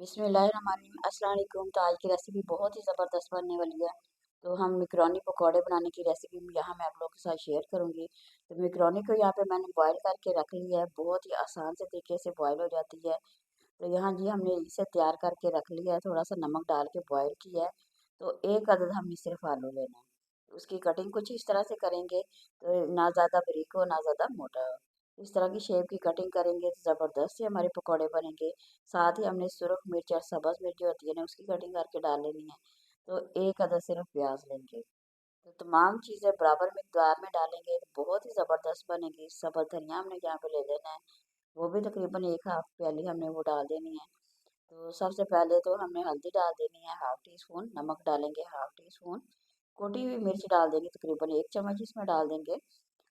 बिस्मिल्लाहिर्रहमानिर्रहीम। अस्सलाम वालेकुम। तो आज की रेसिपी बहुत ही ज़बरदस्त बनने वाली है। तो हम मैकरोनी पकौड़े बनाने की रेसिपी यहाँ मैं आप लोगों के साथ शेयर करूँगी। तो मैकरोनी को यहाँ पे मैंने बॉयल करके रख लिया है, बहुत ही आसान से तरीके से बॉयल हो जाती है। तो यहाँ जी हमने इसे तैयार करके रख लिया है, थोड़ा सा नमक डाल के बॉयल किया है। तो एक अदद हमने सिर्फ आलू लेना है। उसकी कटिंग कुछ इस तरह से करेंगे, तो ना ज़्यादा बारीक हो ना ज़्यादा मोटा हो। इस तरह की शेप की कटिंग करेंगे तो ज़बरदस्त से हमारे पकौड़े बनेंगे। साथ ही हमने सुरख मिर्च और सब्ज़ मिर्च जो होती है ना, उसकी कटिंग करके डाल लेनी है। तो एक अदद सिर्फ प्याज लेंगे। तो तमाम चीज़ें बराबर मिकदार में डालेंगे तो बहुत ही ज़बरदस्त बनेगी। सब्ज़ धनिया हमने यहाँ पे ले लेना है, वो भी तकरीबन एक हाफ प्याली हमने वो डाल देनी है। तो सबसे पहले तो हमने हल्दी डाल देनी है हाफ टी स्पून, नमक डालेंगे हाफ टी स्पून, कुटी हुई मिर्च डाल देंगे तकरीबन एक चम्मच इसमें डाल देंगे।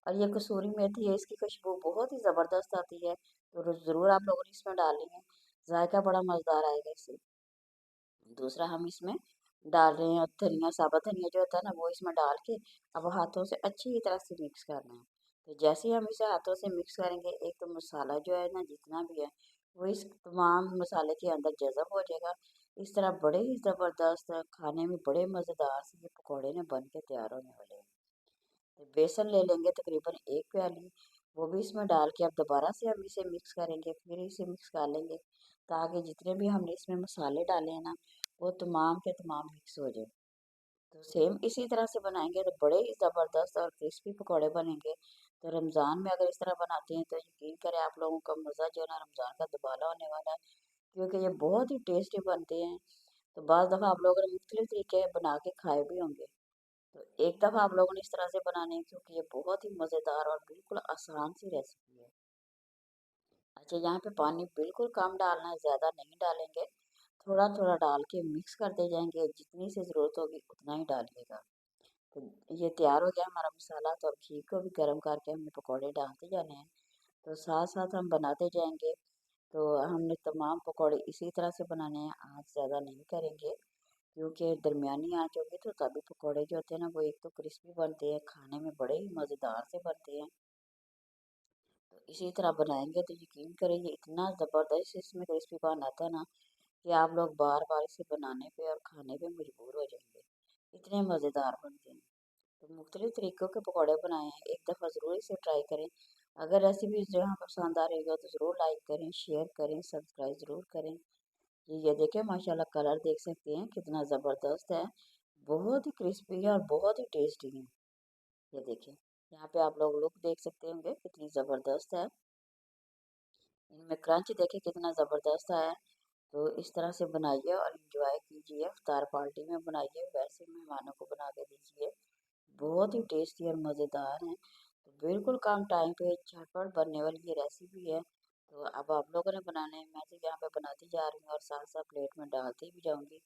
और ये कसूरी मेथी है, इसकी खुशबू बहुत ही ज़बरदस्त आती है, तो ज़रूर आप लोगों ने इसमें डालनी है। जायका बड़ा मज़ेदार आएगा इससे। दूसरा हम इसमें डाल रहे हैं धनिया, साबुत धनिया जो होता है ना, वो इसमें डाल के अब हाथों से अच्छी तरह से मिक्स करना है। तो जैसे ही हम इसे हाथों से मिक्स करेंगे, एक तो मसाला जो है ना जितना भी है वो इस तमाम मसाले के अंदर जज़ब हो जाएगा। इस तरह बड़े ही ज़बरदस्त खाने में बड़े मज़ेदार से ये पकौड़े ने बन के तैयार होने वाले हैं। तो बेसन ले लेंगे तकरीबन एक प्याली, वो भी इसमें डाल के अब दोबारा से हम इसे मिक्स करेंगे, फिर इसे मिक्स कर लेंगे ताकि जितने भी हमने इसमें मसाले डाले हैं ना, वो तमाम के तमाम मिक्स हो जाए। तो सेम इसी तरह से बनाएंगे तो बड़े ही ज़बरदस्त और क्रिस्पी पकौड़े बनेंगे। तो रमज़ान में अगर इस तरह बनाते हैं तो यकीन करें आप लोगों का मज़ा जो है ना रमज़ान का दुबाला होने वाला है, क्योंकि ये बहुत ही टेस्टी बनते हैं। तो बाज़ दफ़ा आप लोगों ने मुख्तलिफ तरीके बना के खाए भी होंगे। तो एक दफ़ा आप लोगों ने इस तरह से बनाने हैं, क्योंकि ये बहुत ही मज़ेदार और बिल्कुल आसान सी रेसिपी है। अच्छा, यहाँ पे पानी बिल्कुल कम डालना है, ज़्यादा नहीं डालेंगे। थोड़ा थोड़ा डाल के मिक्स करते जाएंगे, जितनी सी ज़रूरत होगी उतना ही डालिएगा। तो ये तैयार हो गया हमारा मसाला। तो अब घी को भी गर्म करके हमने पकौड़े डालते जाने हैं। तो साथ साथ हम बनाते जाएंगे। तो हमने तमाम पकौड़े इसी तरह से बनाने हैं, आँच ज़्यादा नहीं करेंगे, क्योंकि दरमियानी आँच होगी तो तभी पकौड़े जो होते हैं ना वो एक तो क्रिस्पी बनते हैं, खाने में बड़े ही मज़ेदार से बनते हैं। तो इसी तरह बनाएंगे तो यकीन करें ये इतना ज़बरदस्त इसमें क्रिस्पीपन आता है ना कि आप लोग बार बार इसे बनाने पे और खाने पे मजबूर हो जाएंगे, इतने मज़ेदार बनते हैं। तो मुख्तलिफ तरीक़ों के पकौड़े बनाए हैं, एक दफ़ा ज़रूर इसे ट्राई करें। अगर रेसिपी जो यहाँ पसंद आ रही हो तो ज़रूर लाइक करें, शेयर करें, सब्सक्राइब ज़रूर करें। ये देखें माशाल्लाह, कलर देख सकते हैं कितना ज़बरदस्त है, बहुत ही क्रिस्पी है और बहुत ही टेस्टी है। ये देखें, यहाँ पे आप लोग लुक देख सकते होंगे कितनी ज़बरदस्त है, इनमें क्रंच देखें कितना ज़बरदस्त आया है। तो इस तरह से बनाइए और इंजॉय कीजिए, इफ्तार पार्टी में बनाइए, वैसे मेहमानों को बना के दीजिए। बहुत ही टेस्टी और मज़ेदार हैं। तो बिल्कुल कम टाइम पे झटपट बनने वाली ये रेसिपी है। तो अब आप लोगों ने बनाना है, मैं तो यहाँ पे बनाती जा रही हूँ और साथ साथ प्लेट में डालती भी जाऊँगी।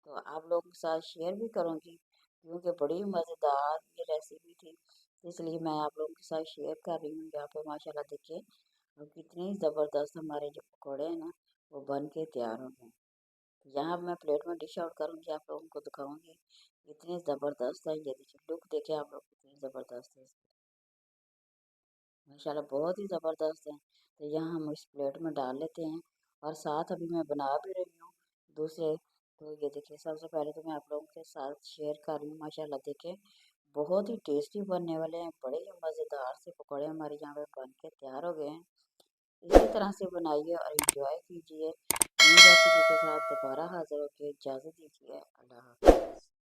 तो आप लोगों के साथ शेयर भी करूँगी, क्योंकि बड़ी मज़ेदार ये रेसिपी थी, इसलिए मैं आप लोगों के साथ शेयर कर रही हूँ। यहाँ पे माशाल्लाह देखिए और कितनी ज़बरदस्त हमारे जो पकौड़े हैं ना वो बन के तैयार हो गए। यहाँ मैं प्लेट में डिश आउट करूँगी, आप लोगों को दिखाऊंगी इतनी ज़बरदस्त है। ये देखिए लुक देखे आप लोग कितनी ज़बरदस्त है इसकी, माशाल्लाह बहुत ही ज़बरदस्त है। तो यहाँ हम इस प्लेट में डाल लेते हैं और साथ अभी मैं बना भी रही हूँ दूसरे। तो ये देखिए सबसे पहले तो मैं आप लोगों के साथ शेयर कर रही हूँ, माशाल्लाह देखिए बहुत ही टेस्टी बनने वाले हैं, बड़े ही मज़ेदार से पकौड़े हमारे यहाँ पे बन के तैयार हो गए हैं। इसी तरह से बनाइए और एंजॉय कीजिए। नई रेसिपी के साथ दोबारा हाजिर होकर इजाज़त दीजिए। अल्लाह हाफ़िज़।